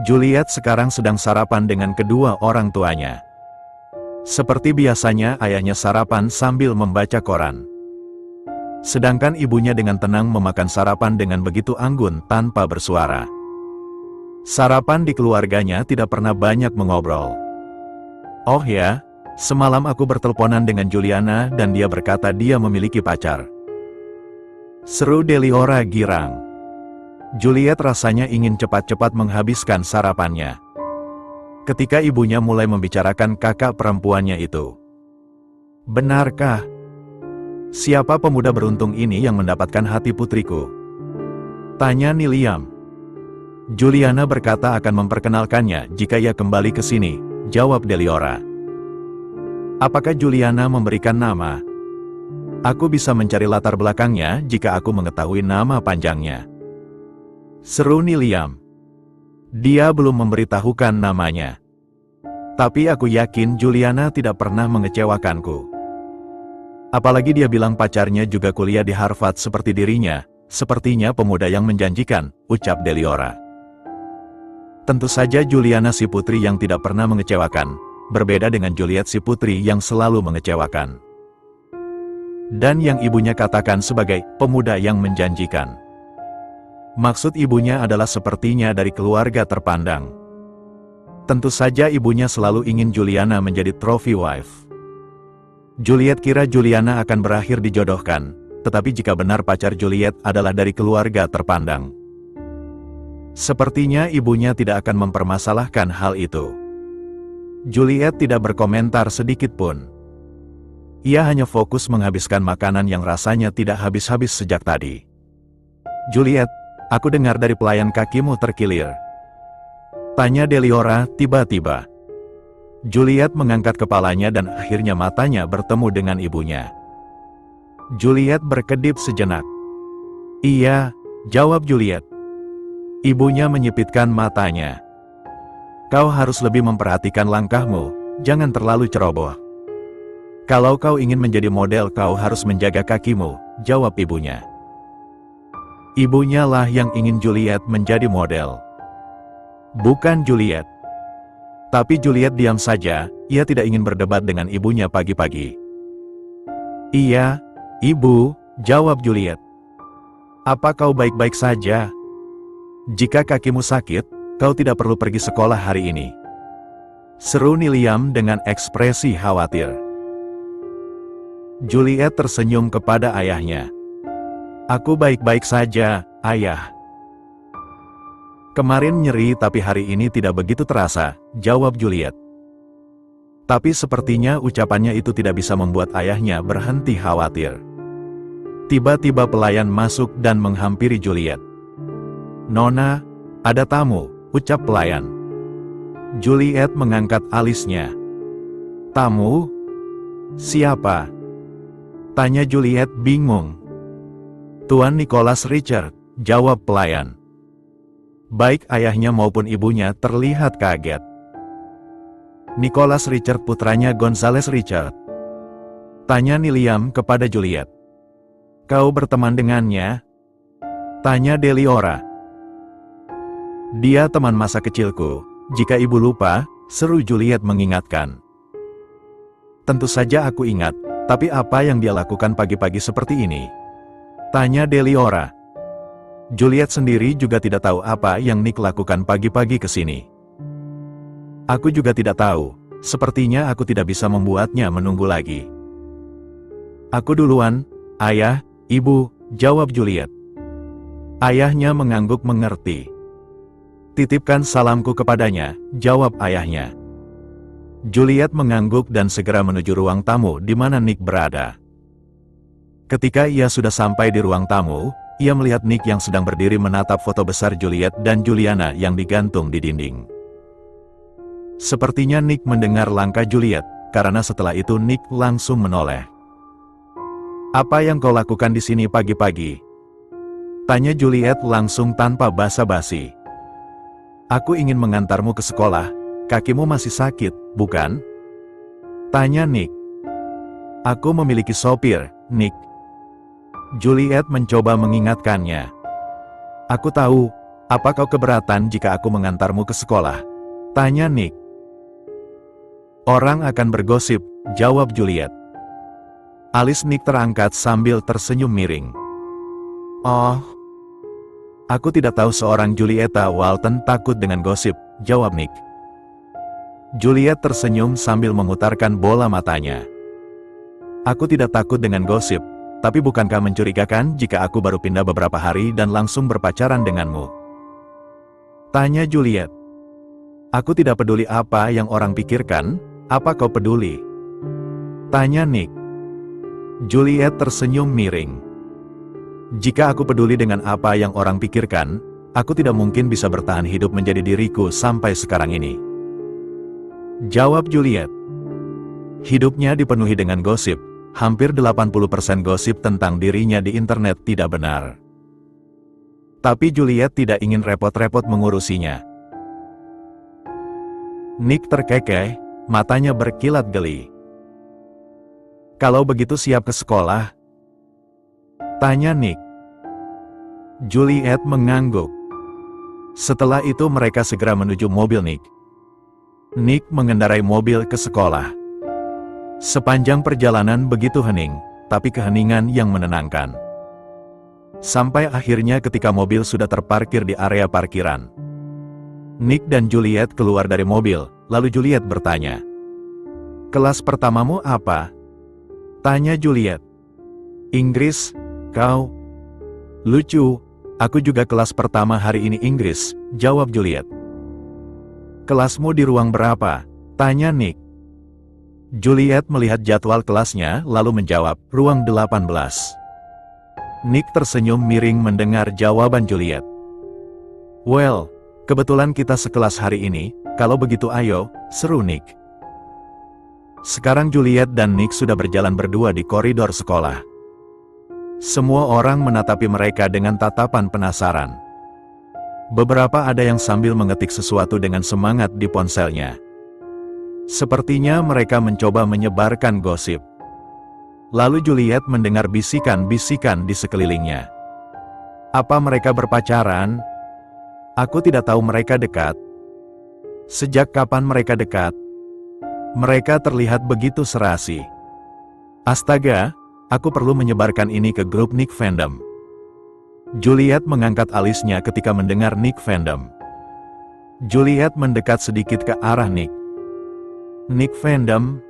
Juliet sekarang sedang sarapan dengan kedua orang tuanya. Seperti biasanya ayahnya sarapan sambil membaca koran. Sedangkan ibunya dengan tenang memakan sarapan dengan begitu anggun tanpa bersuara. Sarapan di keluarganya tidak pernah banyak mengobrol. Oh ya, semalam aku berteleponan dengan Juliana dan dia berkata dia memiliki pacar. Seru Deliora girang. Juliet rasanya ingin cepat-cepat menghabiskan sarapannya. Ketika ibunya mulai membicarakan kakak perempuannya itu. Benarkah? Siapa pemuda beruntung ini yang mendapatkan hati putriku? Tanya Niliam. Juliana berkata akan memperkenalkannya jika ia kembali ke sini, jawab Deliora. Apakah Juliana memberikan nama? Aku bisa mencari latar belakangnya jika aku mengetahui nama panjangnya. Seru Niliam. Dia belum memberitahukan namanya. Tapi aku yakin Juliana tidak pernah mengecewakanku. Apalagi dia bilang pacarnya juga kuliah di Harvard seperti dirinya, sepertinya pemuda yang menjanjikan, ucap Deliora. Tentu saja Juliana si putri yang tidak pernah mengecewakan, berbeda dengan Juliet si putri yang selalu mengecewakan. Dan yang ibunya katakan sebagai pemuda yang menjanjikan. Maksud ibunya adalah sepertinya dari keluarga terpandang. Tentu saja ibunya selalu ingin Juliana menjadi trophy wife. Juliet kira Juliana akan berakhir dijodohkan, tetapi jika benar pacar Juliet adalah dari keluarga terpandang. Sepertinya ibunya tidak akan mempermasalahkan hal itu. Juliet tidak berkomentar sedikit pun. Ia hanya fokus menghabiskan makanan yang rasanya tidak habis-habis sejak tadi. Juliet, aku dengar dari pelayan kakimu terkilir. Tanya Deliora tiba-tiba. Juliet mengangkat kepalanya dan akhirnya matanya bertemu dengan ibunya. Juliet berkedip sejenak. Iya, jawab Juliet. Ibunya menyipitkan matanya. Kau harus lebih memperhatikan langkahmu, jangan terlalu ceroboh. Kalau kau ingin menjadi model kau harus menjaga kakimu, jawab ibunya. Ibunya lah yang ingin Juliet menjadi model. Bukan Juliet. Tapi Juliet diam saja, ia tidak ingin berdebat dengan ibunya pagi-pagi. Iya, ibu, jawab Juliet. Apa kau baik-baik saja? Jika kakimu sakit, kau tidak perlu pergi sekolah hari ini. Seru Niliam dengan ekspresi khawatir. Juliet tersenyum kepada ayahnya. Aku baik-baik saja, ayah. Kemarin nyeri tapi hari ini tidak begitu terasa, jawab Juliet. Tapi sepertinya ucapannya itu tidak bisa membuat ayahnya berhenti khawatir. Tiba-tiba pelayan masuk dan menghampiri Juliet. Nona, ada tamu, ucap pelayan. Juliet mengangkat alisnya. Tamu? Siapa? Tanya Juliet bingung. Tuan Nicholas Richard, jawab pelayan. Baik ayahnya maupun ibunya terlihat kaget. Nicholas Richard putranya Gonzales Richard. Tanya Niliam kepada Juliet. Kau berteman dengannya? Tanya Deliora. Dia teman masa kecilku, jika ibu lupa, seru Juliet mengingatkan. Tentu saja aku ingat, tapi apa yang dia lakukan pagi-pagi seperti ini? Tanya Deliora. Juliet sendiri juga tidak tahu apa yang Nick lakukan pagi-pagi ke sini. Aku juga tidak tahu, sepertinya aku tidak bisa membuatnya menunggu lagi. Aku duluan, ayah, ibu, jawab Juliet. Ayahnya mengangguk mengerti. Titipkan salamku kepadanya, jawab ayahnya. Juliet mengangguk dan segera menuju ruang tamu di mana Nick berada. Ketika ia sudah sampai di ruang tamu, ia melihat Nick yang sedang berdiri menatap foto besar Juliet dan Juliana yang digantung di dinding. Sepertinya Nick mendengar langkah Juliet, karena setelah itu Nick langsung menoleh. Apa yang kau lakukan di sini pagi-pagi? Tanya Juliet langsung tanpa basa-basi. Aku ingin mengantarmu ke sekolah, kakimu masih sakit, bukan? Tanya Nick. Aku memiliki sopir, Nick. Juliet mencoba mengingatkannya. Aku tahu, Apa kau keberatan jika aku mengantarmu ke sekolah? Tanya Nick. Orang akan bergosip, jawab Juliet. Alis Nick terangkat sambil tersenyum miring. Oh, aku tidak tahu seorang Julieta Walton takut dengan gosip, jawab Nick. Juliet tersenyum sambil memutarkan bola matanya. Aku tidak takut dengan gosip, tapi bukankah mencurigakan jika aku baru pindah beberapa hari dan langsung berpacaran denganmu? Tanya Juliet. Aku tidak peduli apa yang orang pikirkan, apa kau peduli? Tanya Nick. Juliet tersenyum miring. Jika aku peduli dengan apa yang orang pikirkan, aku tidak mungkin bisa bertahan hidup menjadi diriku sampai sekarang ini. Jawab Juliet. Hidupnya dipenuhi dengan gosip, hampir 80% gosip tentang dirinya di internet tidak benar. Tapi Juliet tidak ingin repot-repot mengurusinya. Nick terkekeh, matanya berkilat geli. Kalau begitu siap ke sekolah? Tanya Nick. Juliet mengangguk. Setelah itu mereka segera menuju mobil Nick. Nick mengendarai mobil ke sekolah. Sepanjang perjalanan begitu hening, tapi keheningan yang menenangkan. Sampai akhirnya ketika mobil sudah terparkir di area parkiran. Nick dan Juliet keluar dari mobil, lalu Juliet bertanya. Kelas pertamamu apa? Tanya Juliet. Inggris, kau? Lucu, aku juga kelas pertama hari ini Inggris, jawab Juliet. Kelasmu di ruang berapa? Tanya Nick. Juliet melihat jadwal kelasnya lalu menjawab, ruang 18. Nick tersenyum miring mendengar jawaban Juliet. Well, kebetulan kita sekelas hari ini, kalau begitu ayo, seru Nick. Sekarang Juliet dan Nick sudah berjalan berdua di koridor sekolah. Semua orang menatapi mereka dengan tatapan penasaran. Beberapa ada yang sambil mengetik sesuatu dengan semangat di ponselnya. Sepertinya mereka mencoba menyebarkan gosip. Lalu Juliet mendengar bisikan-bisikan di sekelilingnya. Apa mereka berpacaran? Aku tidak tahu mereka dekat. Sejak kapan mereka dekat? Mereka terlihat begitu serasi. Astaga, aku perlu menyebarkan ini ke grup Nick Fandom. Juliet mengangkat alisnya ketika mendengar Nick Fandom. Juliet mendekat sedikit ke arah Nick. Nick Fandom?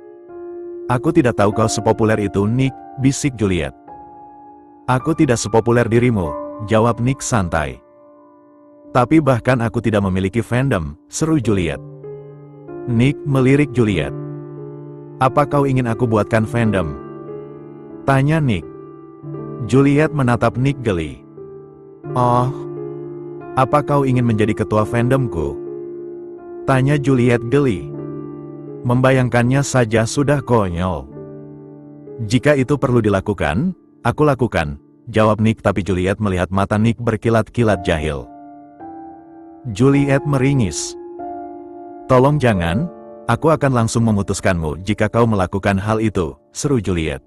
Aku tidak tahu kau sepopuler itu Nick, bisik Juliet. Aku tidak sepopuler dirimu, jawab Nick santai. Tapi bahkan aku tidak memiliki fandom, seru Juliet. Nick melirik Juliet. Apa kau ingin aku buatkan fandom? Tanya Nick. Juliet menatap Nick geli. Oh, apa kau ingin menjadi ketua fandomku? Tanya Juliet geli. Membayangkannya saja sudah konyol. Jika itu perlu dilakukan, aku lakukan, jawab Nick tapi Juliet melihat mata Nick berkilat-kilat jahil. Juliet meringis. Tolong jangan, aku akan langsung memutuskanmu jika kau melakukan hal itu, seru Juliet.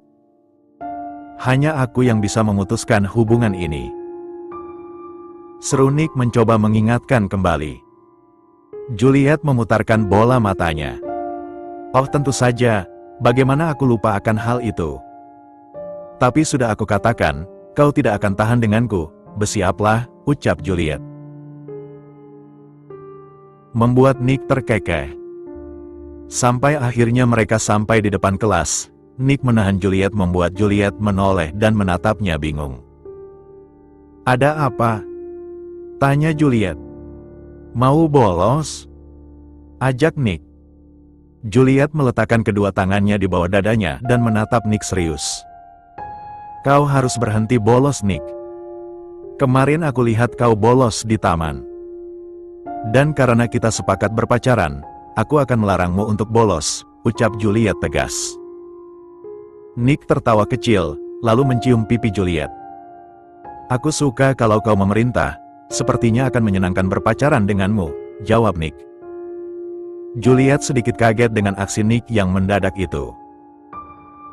Hanya aku yang bisa memutuskan hubungan ini. Seru Nick mencoba mengingatkan kembali. Juliet memutarkan bola matanya. Oh tentu saja, bagaimana aku lupa akan hal itu. Tapi sudah aku katakan, kau tidak akan tahan denganku, bersiaplah, ucap Juliet. Membuat Nick terkekeh. Sampai akhirnya mereka sampai di depan kelas, Nick menahan Juliet membuat Juliet menoleh dan menatapnya bingung. Ada apa? Tanya Juliet. Mau bolos? Ajak Nick. Juliet meletakkan kedua tangannya di bawah dadanya dan menatap Nick serius. Kau harus berhenti bolos Nick. Kemarin aku lihat kau bolos di taman. Dan karena kita sepakat berpacaran, aku akan melarangmu untuk bolos, ucap Juliet tegas. Nick tertawa kecil, lalu mencium pipi Juliet. Aku suka kalau kau memerintah, sepertinya akan menyenangkan berpacaran denganmu, jawab Nick. Juliet sedikit kaget dengan aksi Nick yang mendadak itu.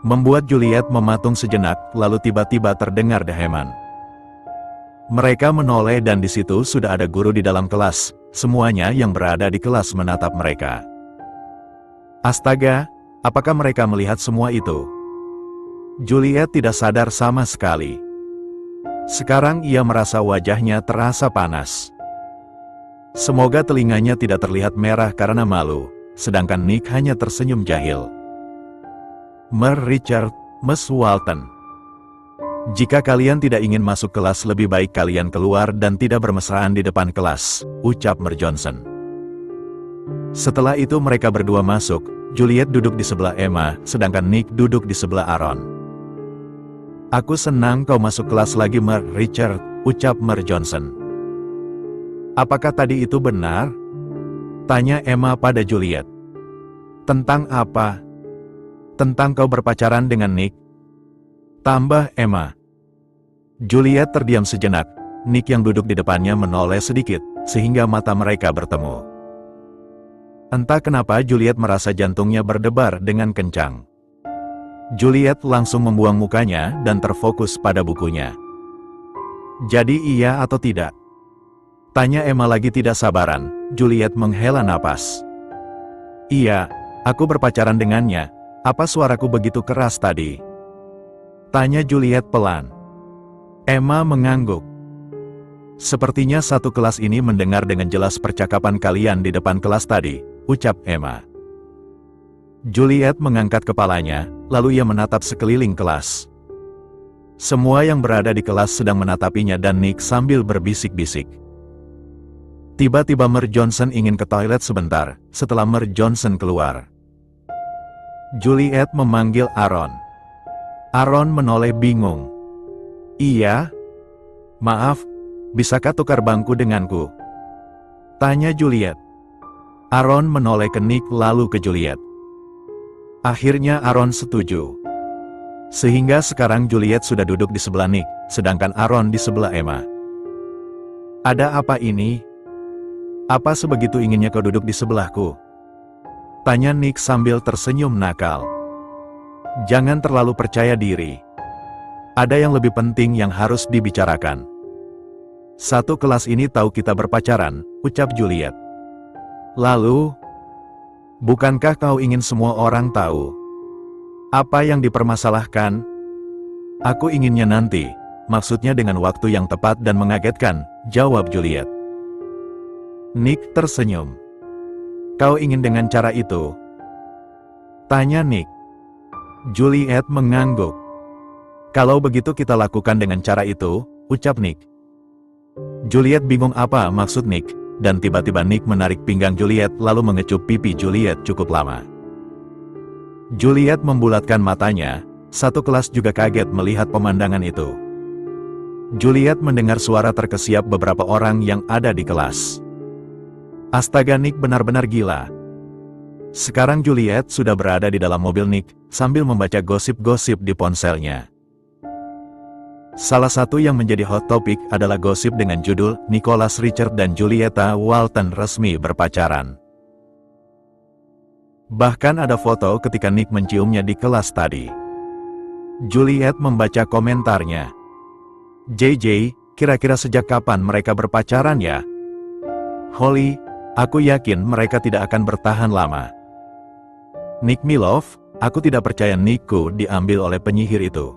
Membuat Juliet mematung sejenak, lalu tiba-tiba terdengar deheman. Mereka menoleh dan di situ sudah ada guru di dalam kelas. Semuanya yang berada di kelas menatap mereka. Astaga, apakah mereka melihat semua itu? Juliet tidak sadar sama sekali. Sekarang ia merasa wajahnya terasa panas. Semoga telinganya tidak terlihat merah karena malu, sedangkan Nick hanya tersenyum jahil. Mer Richard, Miss Walton. Jika kalian tidak ingin masuk kelas, lebih baik kalian keluar dan tidak bermesraan di depan kelas, ucap Mer Johnson. Setelah itu mereka berdua masuk. Juliet duduk di sebelah Emma, sedangkan Nick duduk di sebelah Aaron. Aku senang kau masuk kelas lagi, Mer Richard, ucap Mer Johnson. Apakah tadi itu benar? Tanya Emma pada Juliet. Tentang apa? Tentang kau berpacaran dengan Nick? Tambah Emma. Juliet terdiam sejenak. Nick yang duduk di depannya menoleh sedikit, sehingga mata mereka bertemu. Entah kenapa Juliet merasa jantungnya berdebar dengan kencang. Juliet langsung membuang mukanya dan terfokus pada bukunya. Jadi iya atau tidak? Tanya Emma lagi tidak sabaran. Juliet menghela napas. Iya, aku berpacaran dengannya. Apa suaraku begitu keras tadi? Tanya Juliet pelan. Emma mengangguk. Sepertinya satu kelas ini mendengar dengan jelas percakapan kalian di depan kelas tadi, ucap Emma. Juliet mengangkat kepalanya, lalu ia menatap sekeliling kelas. Semua yang berada di kelas sedang menatapinya dan Nick sambil berbisik-bisik. Tiba-tiba Mer Johnson ingin ke toilet sebentar. Setelah Mer Johnson keluar, Juliet memanggil Aaron. Aaron menoleh bingung. Iya? Maaf, bisakah tukar bangku denganku? Tanya Juliet. Aaron menoleh ke Nick lalu ke Juliet. Akhirnya Aaron setuju. Sehingga sekarang Juliet sudah duduk di sebelah Nick, sedangkan Aaron di sebelah Emma. Ada apa ini? Apa sebegitu inginnya kau duduk di sebelahku? Tanya Nick sambil tersenyum nakal. Jangan terlalu percaya diri. Ada yang lebih penting yang harus dibicarakan. Satu kelas ini tahu kita berpacaran, ucap Juliet. Lalu, bukankah kau ingin semua orang tahu? Apa yang dipermasalahkan? Aku inginnya nanti, maksudnya dengan waktu yang tepat dan mengagetkan, jawab Juliet. Nick tersenyum. Kau ingin dengan cara itu? Tanya Nick. Juliet mengangguk. Kalau begitu kita lakukan dengan cara itu, ucap Nick. Juliet bingung apa maksud Nick, dan tiba-tiba Nick menarik pinggang Juliet lalu mengecup pipi Juliet cukup lama. Juliet membulatkan matanya, satu kelas juga kaget melihat pemandangan itu. Juliet mendengar suara terkesiap beberapa orang yang ada di kelas. Astaga, Nick benar-benar gila. Sekarang Juliet sudah berada di dalam mobil Nick, sambil membaca gosip-gosip di ponselnya. Salah satu yang menjadi hot topic adalah gosip dengan judul Nicholas Richard dan Julieta Walton resmi berpacaran. Bahkan ada foto ketika Nick menciumnya di kelas tadi. Juliet membaca komentarnya. JJ, kira-kira sejak kapan mereka berpacaran ya? Holly, aku yakin mereka tidak akan bertahan lama. Nick Milov, aku tidak percaya Nickku diambil oleh penyihir itu.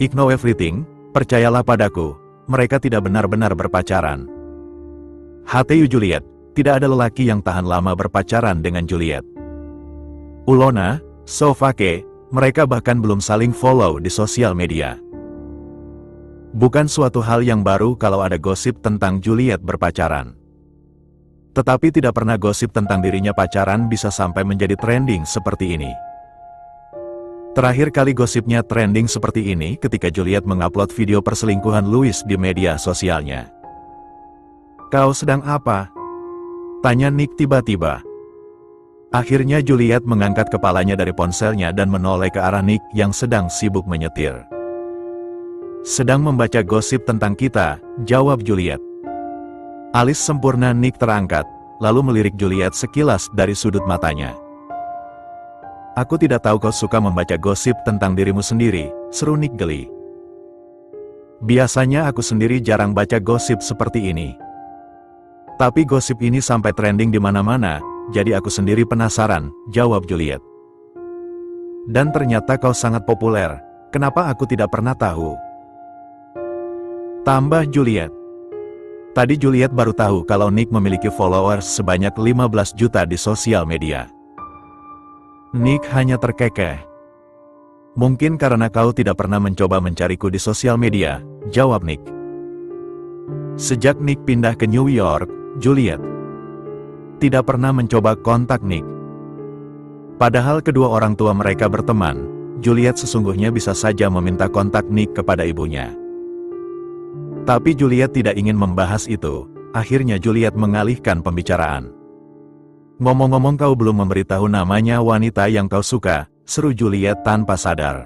Ignore everything, percayalah padaku, mereka tidak benar-benar berpacaran. HTU Juliet, tidak ada lelaki yang tahan lama berpacaran dengan Juliet. Ulona, Sofake, mereka bahkan belum saling follow di sosial media. Bukan suatu hal yang baru kalau ada gosip tentang Juliet berpacaran. Tetapi tidak pernah gosip tentang dirinya pacaran bisa sampai menjadi trending seperti ini. Terakhir kali gosipnya trending seperti ini ketika Juliet mengupload video perselingkuhan Louis di media sosialnya. Kau sedang apa? Tanya Nick tiba-tiba. Akhirnya Juliet mengangkat kepalanya dari ponselnya dan menoleh ke arah Nick yang sedang sibuk menyetir. Sedang membaca gosip tentang kita, jawab Juliet. Alis sempurna Nick terangkat, lalu melirik Juliet sekilas dari sudut matanya. Aku tidak tahu kau suka membaca gosip tentang dirimu sendiri, seru Nick geli. Biasanya aku sendiri jarang baca gosip seperti ini. Tapi gosip ini sampai trending di mana-mana, jadi aku sendiri penasaran, jawab Juliet. Dan ternyata kau sangat populer, kenapa aku tidak pernah tahu? Tambah Juliet. Tadi Juliet baru tahu kalau Nick memiliki followers sebanyak 15 juta di sosial media. Nick hanya terkekeh. Mungkin karena kau tidak pernah mencoba mencariku di sosial media, jawab Nick. Sejak Nick pindah ke New York, Juliet tidak pernah mencoba kontak Nick. Padahal kedua orang tua mereka berteman, Juliet sesungguhnya bisa saja meminta kontak Nick kepada ibunya. Tapi Juliet tidak ingin membahas itu, akhirnya Juliet mengalihkan pembicaraan. Ngomong-ngomong kau belum memberitahu namanya wanita yang kau suka, seru Juliet tanpa sadar.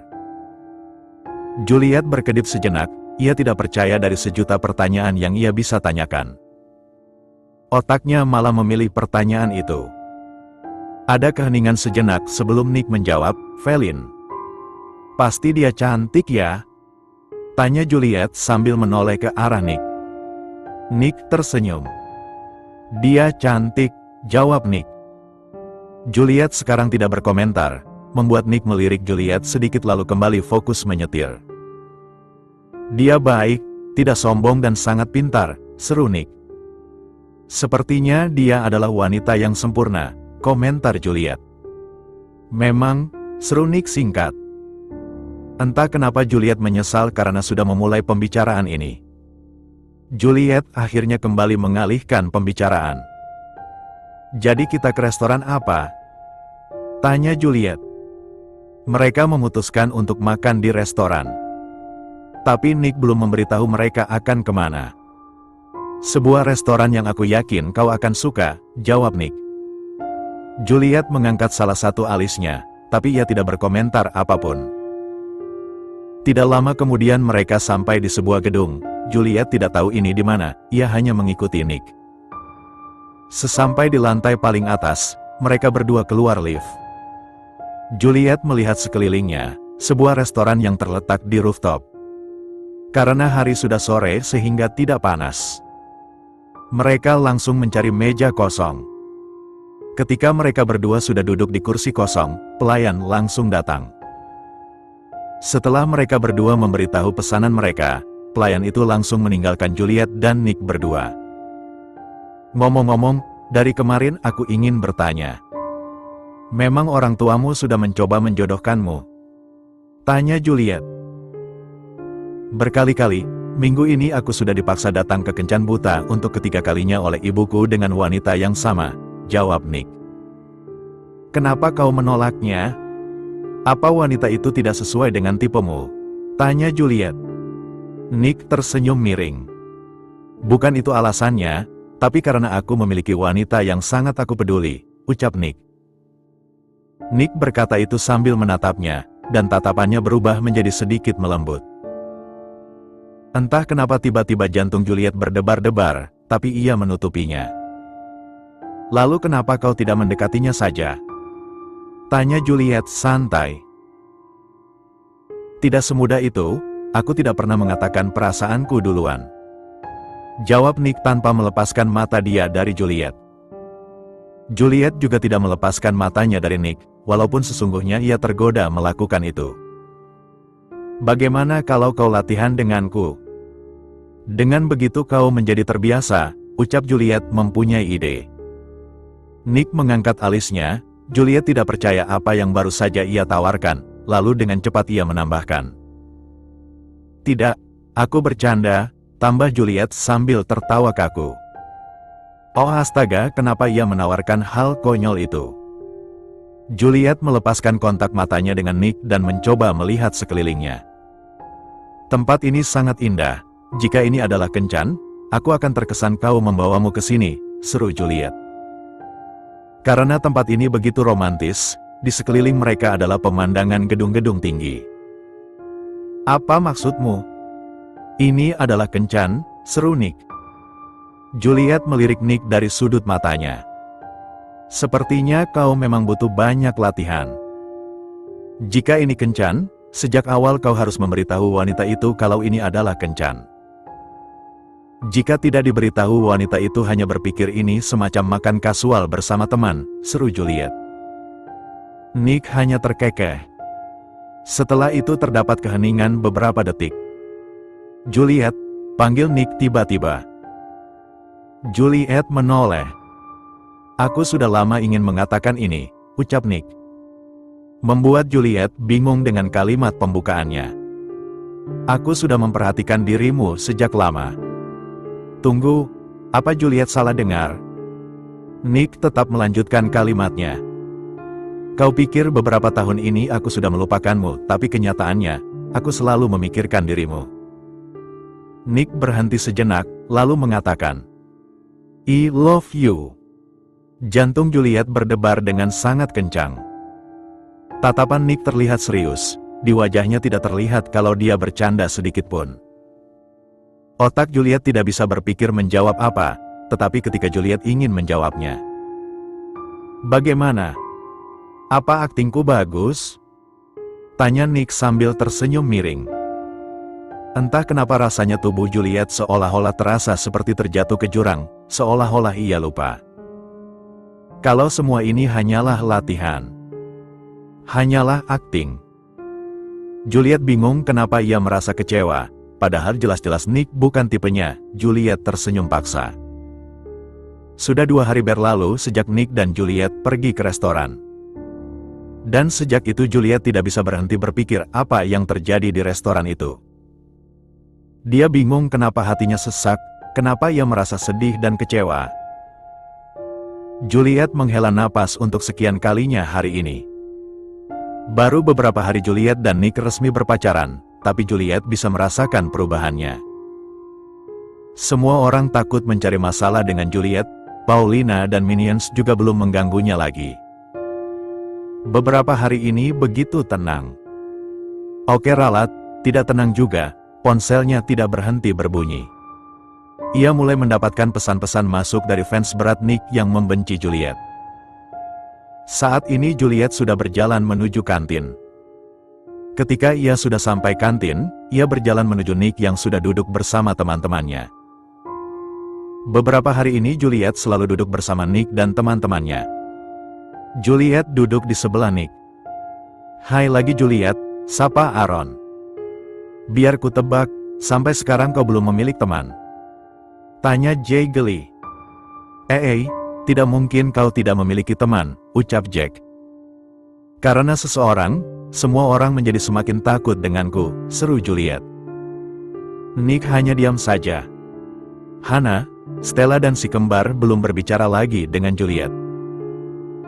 Juliet berkedip sejenak, ia tidak percaya dari sejuta pertanyaan yang ia bisa tanyakan. Otaknya malah memilih pertanyaan itu. Ada keheningan sejenak sebelum Nick menjawab, Velin. Pasti dia cantik ya? Tanya Juliet sambil menoleh ke arah Nick. Nick tersenyum. Dia cantik, jawab Nick. Juliet sekarang tidak berkomentar, membuat Nick melirik Juliet sedikit lalu kembali fokus menyetir. Dia baik, tidak sombong dan sangat pintar, seru Nick. Sepertinya dia adalah wanita yang sempurna, komentar Juliet. Memang, seru Nick singkat. Entah kenapa Juliet menyesal karena sudah memulai pembicaraan ini. Juliet akhirnya kembali mengalihkan pembicaraan. Jadi kita ke restoran apa? Tanya Juliet. Mereka memutuskan untuk makan di restoran. Tapi Nick belum memberitahu mereka akan kemana. Sebuah restoran yang aku yakin kau akan suka, jawab Nick. Juliet mengangkat salah satu alisnya, tapi ia tidak berkomentar apapun. Tidak lama kemudian mereka sampai di sebuah gedung. Juliet tidak tahu ini di mana, ia hanya mengikuti Nick. Sesampai di lantai paling atas, mereka berdua keluar lift. Juliet melihat sekelilingnya, sebuah restoran yang terletak di rooftop. Karena hari sudah sore sehingga tidak panas. Mereka langsung mencari meja kosong. Ketika mereka berdua sudah duduk di kursi kosong, pelayan langsung datang. Setelah mereka berdua memberitahu pesanan mereka, pelayan itu langsung meninggalkan Juliet dan Nick berdua. Ngomong-ngomong, dari kemarin aku ingin bertanya. Memang orang tuamu sudah mencoba menjodohkanmu? Tanya Juliet. Berkali-kali, minggu ini aku sudah dipaksa datang ke Kencan Buta untuk ketiga kalinya oleh ibuku dengan wanita yang sama, jawab Nick. Kenapa kau menolaknya? Apa wanita itu tidak sesuai dengan tipemu? Tanya Juliet. Nick tersenyum miring. Bukan itu alasannya, tapi karena aku memiliki wanita yang sangat aku peduli, ucap Nick. Nick berkata itu sambil menatapnya, dan tatapannya berubah menjadi sedikit melembut. Entah kenapa tiba-tiba jantung Juliet berdebar-debar, tapi ia menutupinya. Lalu kenapa kau tidak mendekatinya saja? Tanya Juliet santai. Tidak semudah itu, aku tidak pernah mengatakan perasaanku duluan. Jawab Nick tanpa melepaskan mata dia dari Juliet. Juliet juga tidak melepaskan matanya dari Nick, walaupun sesungguhnya ia tergoda melakukan itu. Bagaimana kalau kau latihan denganku? Dengan begitu kau menjadi terbiasa, ucap Juliet mempunyai ide. Nick mengangkat alisnya, Juliet tidak percaya apa yang baru saja ia tawarkan, lalu dengan cepat ia menambahkan. Tidak, aku bercanda, tambah Juliet sambil tertawa kaku. Oh astaga, kenapa ia menawarkan hal konyol itu? Juliet melepaskan kontak matanya dengan Nick dan mencoba melihat sekelilingnya. Tempat ini sangat indah. Jika ini adalah Kencan, aku akan terkesan kau membawamu ke sini, seru Juliet. Karena tempat ini begitu romantis, di sekeliling mereka adalah pemandangan gedung-gedung tinggi. Apa maksudmu? Ini adalah Kencan, seru Nick. Juliet melirik Nick dari sudut matanya. Sepertinya kau memang butuh banyak latihan. Jika ini Kencan, sejak awal kau harus memberitahu wanita itu kalau ini adalah kencan. Jika tidak diberitahu, wanita itu hanya berpikir ini semacam makan kasual bersama teman, seru Juliet. Nick hanya terkekeh. Setelah itu terdapat keheningan beberapa detik. Juliet, panggil Nick tiba-tiba. Juliet menoleh. Aku sudah lama ingin mengatakan ini, ucap Nick. Membuat Juliet bingung dengan kalimat pembukaannya. Aku sudah memperhatikan dirimu sejak lama. Tunggu, apa Juliet salah dengar? Nick tetap melanjutkan kalimatnya. Kau pikir beberapa tahun ini aku sudah melupakanmu, tapi kenyataannya, aku selalu memikirkan dirimu. Nick berhenti sejenak, lalu mengatakan, I love you. Jantung Juliet berdebar dengan sangat kencang. Tatapan Nick terlihat serius, di wajahnya tidak terlihat kalau dia bercanda sedikitpun. Otak Juliet tidak bisa berpikir menjawab apa, tetapi ketika Juliet ingin menjawabnya. Bagaimana? Apa aktingku bagus? Tanya Nick sambil tersenyum miring. Entah kenapa rasanya tubuh Juliet seolah-olah terasa seperti terjatuh ke jurang, seolah-olah ia lupa. Kalau semua ini hanyalah latihan. Hanyalah akting. Juliet bingung kenapa ia merasa kecewa, padahal jelas-jelas Nick bukan tipenya. Juliet tersenyum paksa. Sudah 2 hari berlalu sejak Nick dan Juliet pergi ke restoran. Dan sejak itu Juliet tidak bisa berhenti berpikir apa yang terjadi di restoran itu. Dia bingung kenapa hatinya sesak, kenapa ia merasa sedih dan kecewa. Juliet menghela napas untuk sekian kalinya hari ini. Baru beberapa hari Juliet dan Nick resmi berpacaran, tapi Juliet bisa merasakan perubahannya. Semua orang takut mencari masalah dengan Juliet, Paulina dan Minions juga belum mengganggunya lagi. Beberapa hari ini begitu tenang. Oke ralat, tidak tenang juga, ponselnya tidak berhenti berbunyi. Ia mulai mendapatkan pesan-pesan masuk dari fans berat Nick yang membenci Juliet. Saat ini Juliet sudah berjalan menuju kantin. Ketika ia sudah sampai kantin, ia berjalan menuju Nick yang sudah duduk bersama teman-temannya. Beberapa hari ini Juliet selalu duduk bersama Nick dan teman-temannya. Juliet duduk di sebelah Nick. Hai lagi Juliet, sapa Aaron. Biar ku tebak, sampai sekarang kau belum memiliki teman. Tanya Jay geli. Tidak mungkin kau tidak memiliki teman, ucap Jack. Karena seseorang, semua orang menjadi semakin takut denganku, seru Juliet. Nick hanya diam saja. Hannah, Stella dan si kembar belum berbicara lagi dengan Juliet.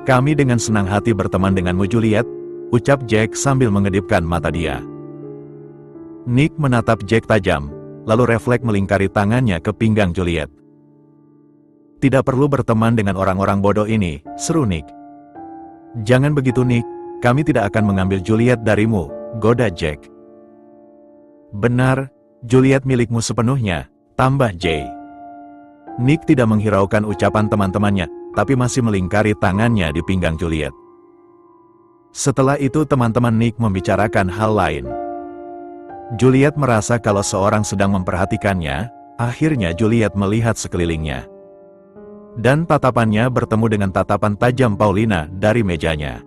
Kami dengan senang hati berteman denganmu Juliet, ucap Jack sambil mengedipkan mata dia. Nick menatap Jack tajam, lalu refleks melingkari tangannya ke pinggang Juliet. Tidak perlu berteman dengan orang-orang bodoh ini, seru Nick. Jangan begitu Nick, kami tidak akan mengambil Juliet darimu, goda Jack. Benar, Juliet milikmu sepenuhnya, tambah Jay. Nick tidak menghiraukan ucapan teman-temannya, tapi masih melingkari tangannya di pinggang Juliet. Setelah itu teman-teman Nick membicarakan hal lain. Juliet merasa kalau seorang sedang memperhatikannya, akhirnya Juliet melihat sekelilingnya. Dan tatapannya bertemu dengan tatapan tajam Paulina dari mejanya.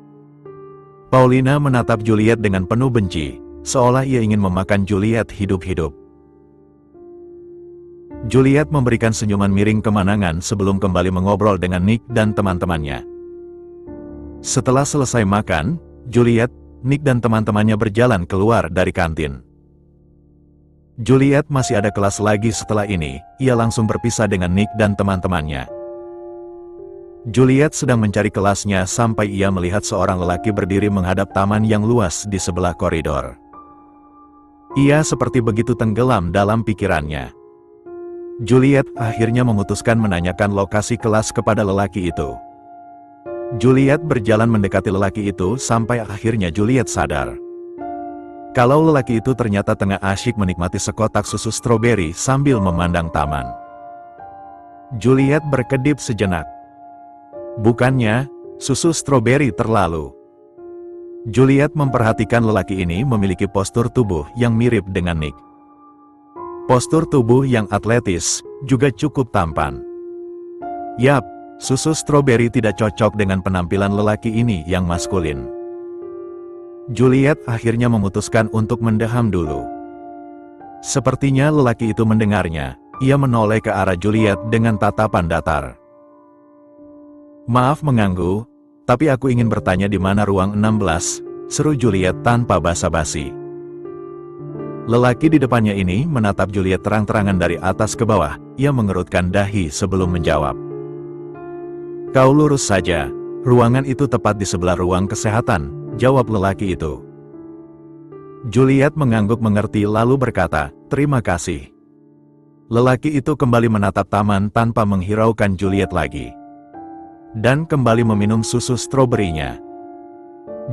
Paulina menatap Juliet dengan penuh benci, seolah ia ingin memakan Juliet hidup-hidup. Juliet memberikan senyuman miring kemenangan sebelum kembali mengobrol dengan Nick dan teman-temannya. Setelah selesai makan, Juliet, Nick dan teman-temannya berjalan keluar dari kantin. Juliet masih ada kelas lagi setelah ini, ia langsung berpisah dengan Nick dan teman-temannya. Juliet sedang mencari kelasnya sampai ia melihat seorang lelaki berdiri menghadap taman yang luas di sebelah koridor. Ia seperti begitu tenggelam dalam pikirannya. Juliet akhirnya memutuskan menanyakan lokasi kelas kepada lelaki itu. Juliet berjalan mendekati lelaki itu sampai akhirnya Juliet sadar. Kalau lelaki itu ternyata tengah asyik menikmati sekotak susu stroberi sambil memandang taman. Juliet berkedip sejenak. Bukannya, susu stroberi terlalu Juliet memperhatikan lelaki ini memiliki postur tubuh yang mirip dengan Nick. Postur tubuh yang atletis, juga cukup tampan. Yap, susu stroberi tidak cocok dengan penampilan lelaki ini yang maskulin. Juliet akhirnya memutuskan untuk mendaham dulu. Sepertinya lelaki itu mendengarnya, ia menoleh ke arah Juliet dengan tatapan datar. "Maaf mengganggu, tapi aku ingin bertanya di mana ruang 16, seru Juliet tanpa basa-basi. Lelaki di depannya ini menatap Juliet terang-terangan dari atas ke bawah, ia mengerutkan dahi sebelum menjawab. "Kau lurus saja, ruangan itu tepat di sebelah ruang kesehatan," jawab lelaki itu. Juliet mengangguk mengerti lalu berkata, "Terima kasih." Lelaki itu kembali menatap taman tanpa menghiraukan Juliet lagi. Dan kembali meminum susu stroberinya.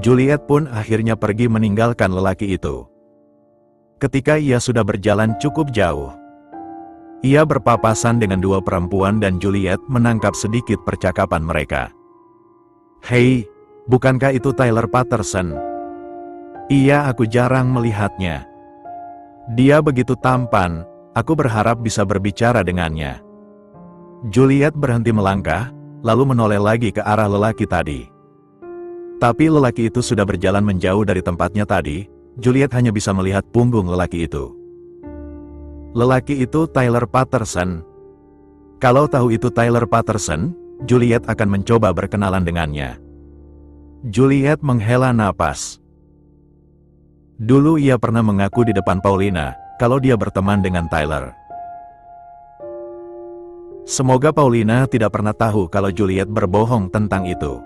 Juliet pun akhirnya pergi meninggalkan lelaki itu. Ketika ia sudah berjalan cukup jauh, ia berpapasan dengan dua perempuan dan Juliet menangkap sedikit percakapan mereka. "Hei, bukankah itu Tyler Patterson?" "Iya, aku jarang melihatnya. Dia begitu tampan, aku berharap bisa berbicara dengannya." Juliet berhenti melangkah, lalu menoleh lagi ke arah lelaki tadi. Tapi lelaki itu sudah berjalan menjauh dari tempatnya tadi, Juliet hanya bisa melihat punggung lelaki itu. Lelaki itu Tyler Patterson. Kalau tahu itu Tyler Patterson, Juliet akan mencoba berkenalan dengannya. Juliet menghela napas. Dulu ia pernah mengaku di depan Paulina, kalau dia berteman dengan Tyler. Semoga Paulina tidak pernah tahu kalau Juliet berbohong tentang itu.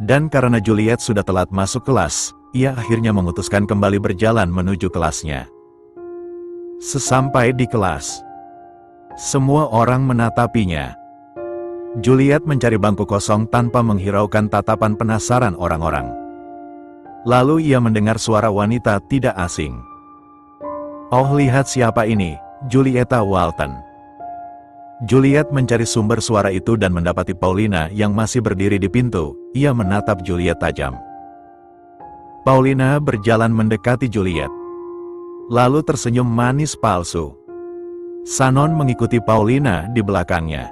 Dan karena Juliet sudah telat masuk kelas, ia akhirnya memutuskan kembali berjalan menuju kelasnya. Sesampai di kelas, semua orang menatapinya. Juliet mencari bangku kosong tanpa menghiraukan tatapan penasaran orang-orang. Lalu ia mendengar suara wanita tidak asing. "Oh, lihat siapa ini, Julieta Walton." Juliet mencari sumber suara itu dan mendapati Paulina yang masih berdiri di pintu. Ia menatap Juliet tajam. Paulina berjalan mendekati Juliet, lalu tersenyum manis palsu. Shannon mengikuti Paulina di belakangnya.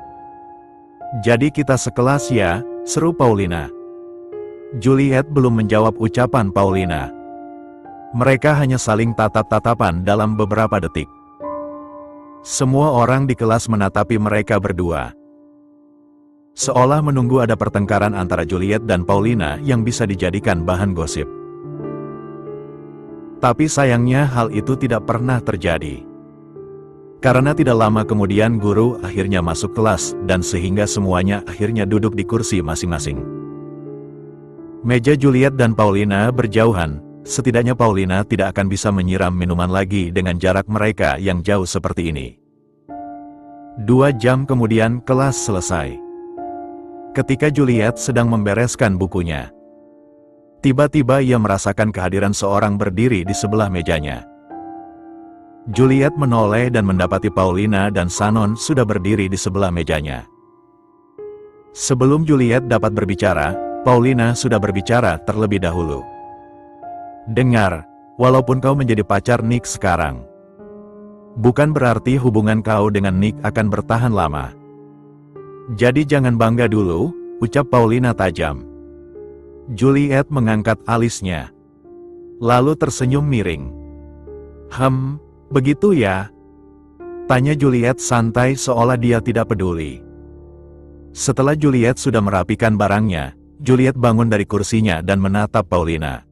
"Jadi kita sekelas ya?" seru Paulina. Juliet belum menjawab ucapan Paulina. Mereka hanya saling tatap-tatapan dalam beberapa detik. Semua orang di kelas menatapi mereka berdua, seolah menunggu ada pertengkaran antara Juliet dan Paulina yang bisa dijadikan bahan gosip. Tapi sayangnya hal itu tidak pernah terjadi. Karena tidak lama kemudian guru akhirnya masuk kelas dan sehingga semuanya akhirnya duduk di kursi masing-masing. Meja Juliet dan Paulina berjauhan. Setidaknya Paulina tidak akan bisa menyiram minuman lagi dengan jarak mereka yang jauh seperti ini. 2 jam kemudian kelas selesai. Ketika Juliet sedang membereskan bukunya, tiba-tiba ia merasakan kehadiran seorang berdiri di sebelah mejanya. Juliet menoleh dan mendapati Paulina dan Shannon sudah berdiri di sebelah mejanya. Sebelum Juliet dapat berbicara, Paulina sudah berbicara terlebih dahulu. "Dengar, walaupun kau menjadi pacar Nick sekarang, bukan berarti hubungan kau dengan Nick akan bertahan lama. Jadi jangan bangga dulu," ucap Paulina tajam. Juliet mengangkat alisnya, lalu tersenyum miring. Begitu ya?" tanya Juliet santai seolah dia tidak peduli. Setelah Juliet sudah merapikan barangnya, Juliet bangun dari kursinya dan menatap Paulina.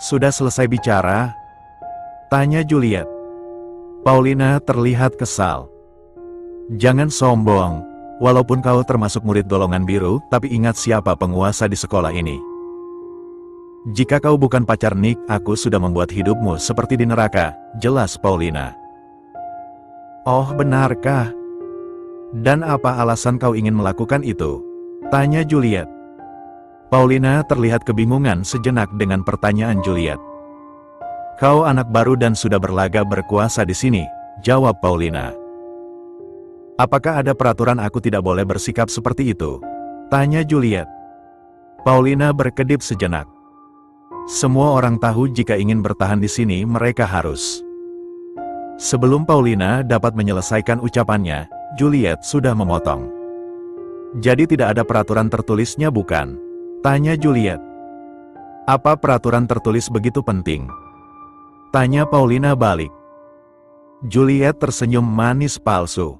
"Sudah selesai bicara?" tanya Juliet. Paulina terlihat kesal. "Jangan sombong, walaupun kau termasuk murid golongan biru, tapi ingat siapa penguasa di sekolah ini. Jika kau bukan pacar Nick, aku sudah membuat hidupmu seperti di neraka," jelas Paulina. "Oh, benarkah? Dan apa alasan kau ingin melakukan itu?" tanya Juliet. Paulina terlihat kebingungan sejenak dengan pertanyaan Juliet. "Kau anak baru dan sudah berlagak berkuasa di sini," jawab Paulina. "Apakah ada peraturan aku tidak boleh bersikap seperti itu?" tanya Juliet. Paulina berkedip sejenak. Semua orang tahu jika ingin bertahan di sini mereka harus. Sebelum Paulina dapat menyelesaikan ucapannya, Juliet sudah memotong. Jadi tidak ada peraturan tertulisnya bukan? Tanya Juliet. Apa peraturan tertulis begitu penting? Tanya Paulina balik. Juliet tersenyum manis palsu.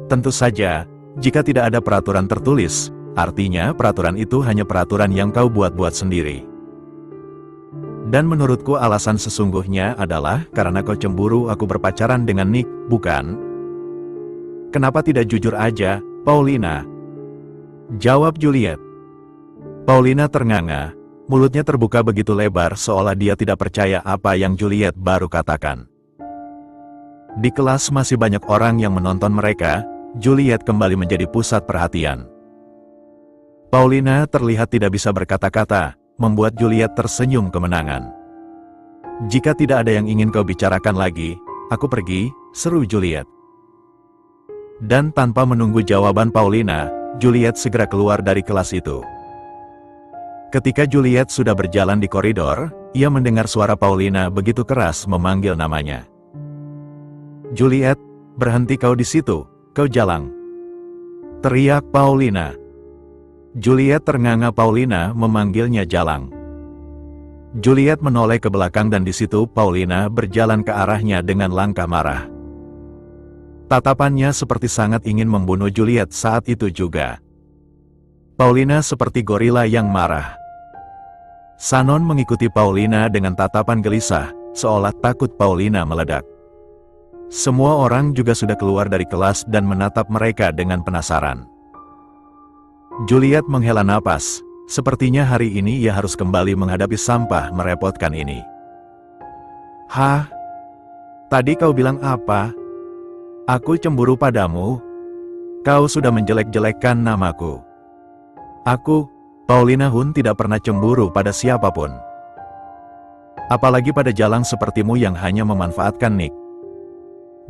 Tentu saja, jika tidak ada peraturan tertulis, artinya peraturan itu hanya peraturan yang kau buat-buat sendiri. Dan menurutku alasan sesungguhnya adalah karena kau cemburu aku berpacaran dengan Nick, bukan? Kenapa tidak jujur aja, Paulina? Jawab Juliet. Paulina ternganga, mulutnya terbuka begitu lebar seolah dia tidak percaya apa yang Juliet baru katakan. Di kelas masih banyak orang yang menonton mereka, Juliet kembali menjadi pusat perhatian. Paulina terlihat tidak bisa berkata-kata, membuat Juliet tersenyum kemenangan. Jika tidak ada yang ingin kau bicarakan lagi, aku pergi, seru Juliet. Dan tanpa menunggu jawaban Paulina, Juliet segera keluar dari kelas itu. Ketika Juliet sudah berjalan di koridor, ia mendengar suara Paulina begitu keras memanggil namanya. Juliet, berhenti kau di situ, kau jalang. Teriak Paulina. Juliet ternganga Paulina memanggilnya jalang. Juliet menoleh ke belakang dan di situ Paulina berjalan ke arahnya dengan langkah marah. Tatapannya seperti sangat ingin membunuh Juliet saat itu juga. Paulina seperti gorila yang marah. Shannon mengikuti Paulina dengan tatapan gelisah, seolah takut Paulina meledak. Semua orang juga sudah keluar dari kelas dan menatap mereka dengan penasaran. Juliet menghela napas, sepertinya hari ini ia harus kembali menghadapi sampah merepotkan ini. Hah? Tadi kau bilang apa? Aku cemburu padamu? Kau sudah menjelek-jelekkan namaku. Aku, Paulina Hun tidak pernah cemburu pada siapapun. Apalagi pada jalang sepertimu yang hanya memanfaatkan Nick.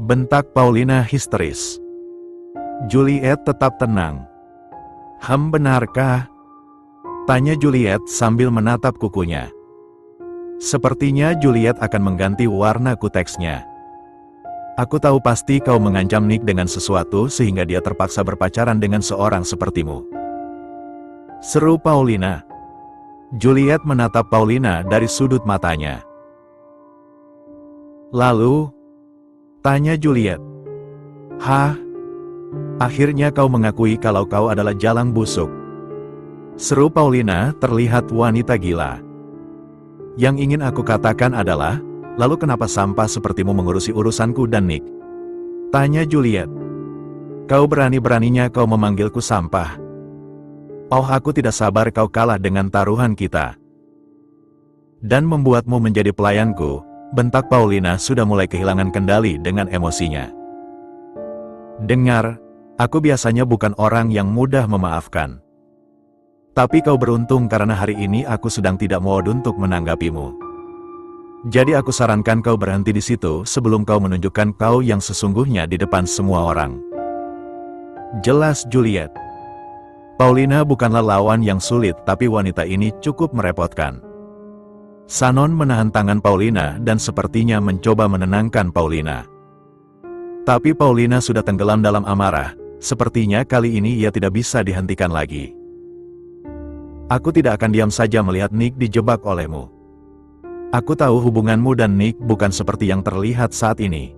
Bentak Paulina histeris. Juliet tetap tenang. Benarkah? Tanya Juliet sambil menatap kukunya. Sepertinya Juliet akan mengganti warna kuteksnya. Aku tahu pasti kau mengancam Nick dengan sesuatu sehingga dia terpaksa berpacaran dengan seorang sepertimu. Seru Paulina. Juliet menatap Paulina dari sudut matanya. Lalu? Tanya Juliet. Hah? Akhirnya kau mengakui kalau kau adalah jalang busuk. Seru Paulina terlihat wanita gila. Yang ingin aku katakan adalah, lalu kenapa sampah sepertimu mengurusi urusanku dan Nick? Tanya Juliet. Kau berani-beraninya kau memanggilku sampah. Oh, aku tidak sabar kau kalah dengan taruhan kita. Dan membuatmu menjadi pelayanku, bentak Paulina sudah mulai kehilangan kendali dengan emosinya. Dengar, aku biasanya bukan orang yang mudah memaafkan. Tapi kau beruntung karena hari ini aku sedang tidak mood untuk menanggapimu. Jadi aku sarankan kau berhenti di situ sebelum kau menunjukkan kau yang sesungguhnya di depan semua orang. Jelas Juliet. Paulina bukanlah lawan yang sulit tapi wanita ini cukup merepotkan. Shannon menahan tangan Paulina dan sepertinya mencoba menenangkan Paulina. Tapi Paulina sudah tenggelam dalam amarah, sepertinya kali ini ia tidak bisa dihentikan lagi. Aku tidak akan diam saja melihat Nick dijebak olehmu. Aku tahu hubunganmu dan Nick bukan seperti yang terlihat saat ini.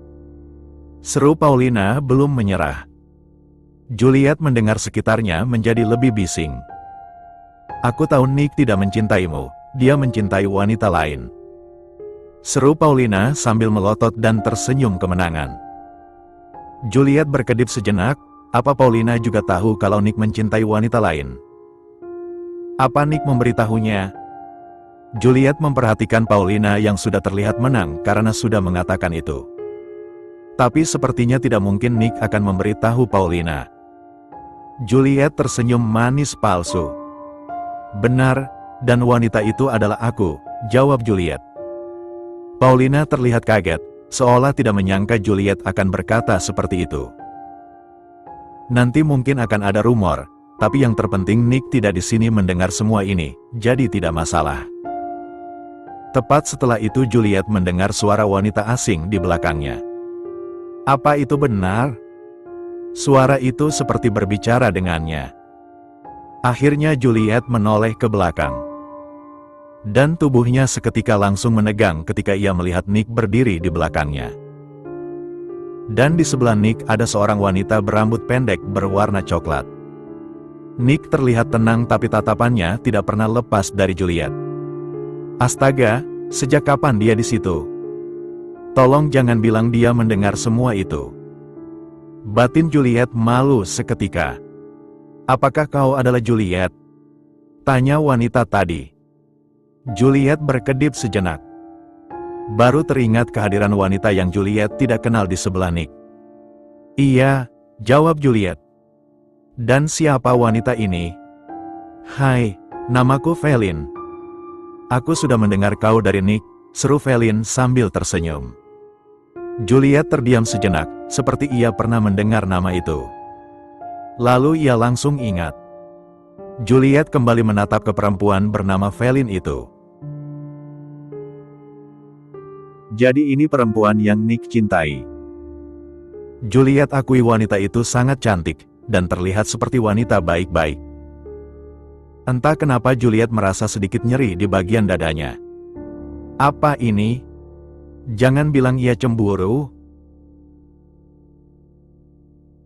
Seru Paulina belum menyerah. Juliet mendengar sekitarnya menjadi lebih bising. Aku tahu Nick tidak mencintaimu, dia mencintai wanita lain. Seru Paulina sambil melotot dan tersenyum kemenangan. Juliet berkedip sejenak, apa Paulina juga tahu kalau Nick mencintai wanita lain? Apa Nick memberitahunya? Juliet memperhatikan Paulina yang sudah terlihat menang karena sudah mengatakan itu. Tapi sepertinya tidak mungkin Nick akan memberitahu Paulina. Juliet tersenyum manis palsu. Benar, dan wanita itu adalah aku, jawab Juliet. Paulina terlihat kaget, seolah tidak menyangka Juliet akan berkata seperti itu. Nanti mungkin akan ada rumor, Tapi yang terpenting Nick tidak di sini mendengar semua ini, jadi tidak masalah. Tepat setelah itu Juliet mendengar suara wanita asing di belakangnya. Apa itu benar? Suara itu seperti berbicara dengannya. Akhirnya Juliet menoleh ke belakang. Dan tubuhnya seketika langsung menegang ketika ia melihat Nick berdiri di belakangnya. Dan di sebelah Nick ada seorang wanita berambut pendek berwarna coklat. Nick terlihat tenang tapi tatapannya tidak pernah lepas dari Juliet. Astaga, sejak kapan dia di situ? Tolong jangan bilang dia mendengar semua itu. Batin Juliet malu seketika. Apakah kau adalah Juliet? Tanya wanita tadi. Juliet berkedip sejenak. Baru teringat kehadiran wanita yang Juliet tidak kenal di sebelah Nick. Iya, jawab Juliet. Dan siapa wanita ini? Hai, namaku Felin. Aku sudah mendengar kau dari Nick, seru Felin sambil tersenyum. Juliet terdiam sejenak, seperti ia pernah mendengar nama itu. Lalu ia langsung ingat. Juliet kembali menatap ke perempuan bernama Felin itu. Jadi ini perempuan yang Nick cintai. Juliet akui wanita itu sangat cantik, dan terlihat seperti wanita baik-baik. Entah kenapa Juliet merasa sedikit nyeri di bagian dadanya. Apa ini? Jangan bilang ia cemburu.